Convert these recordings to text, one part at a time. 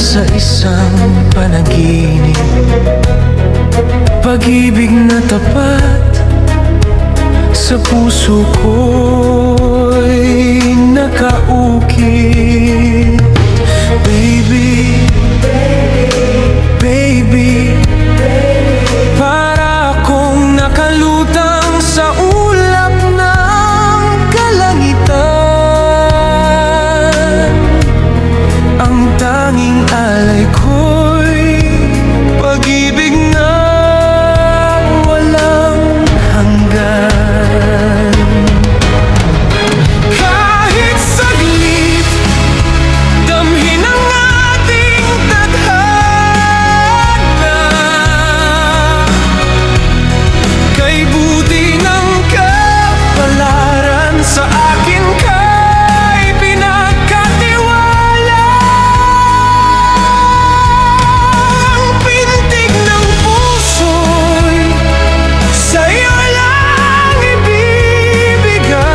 sa isang panaginip, pag-ibig na tapat sa puso ko'y nakaukit. Baby, baby, para akong nakalutang sa ulap ng kalangitan. Ang tanging alay ko'y pag-ibig na walang hanggan. Kahit saglit, damhin ang ating tadhana. Kay buti ng kapalaran sa akin kay pinagkatiwala. Ang pintig ng puso'y sa'yo lang ibibigay.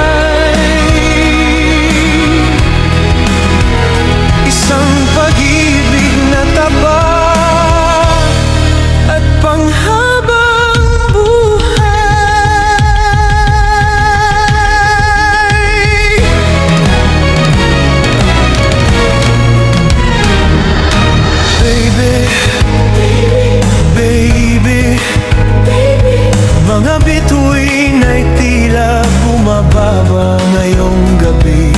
Isang pag-ibig na tapat at panghabang buhay. Baby, baby, mga bituin ay tila bumababa ngayong gabi.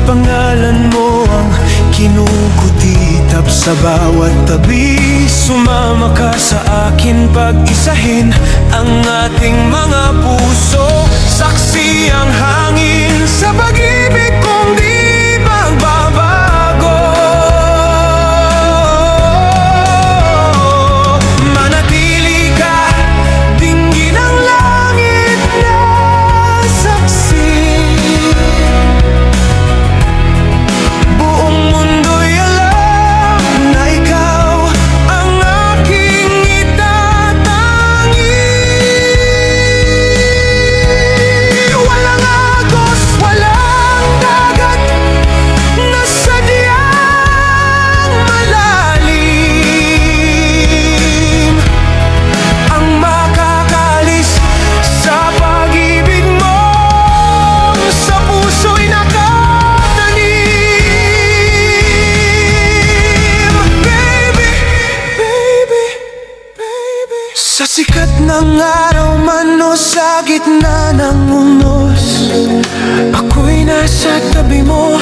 Pangalan mo ang kinukutitap sa bawat tabi. Sumama ka sa akin, pag-isahin ang ating mga puso. Saksi ang hangin sa pag-ibig kong di magbabago. Manatili ka, dinggin ang langit na saksi. Buong mundo'y alam na ikaw ang aking itatangi. Walang agos, walang dagat na sadyang malalim ang makakalis sa pag-ibig mo sa puso'y nakatanim. Baby, baby, baby, sa sikat ng araw man o sa gitna ng unos, ako'y nasa tabi mo,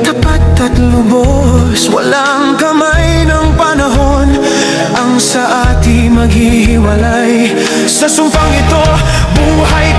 tapat at lubos. Walang kamay ng panahon ang sa ating maghihiwalay. Sa sumpang ito, buhay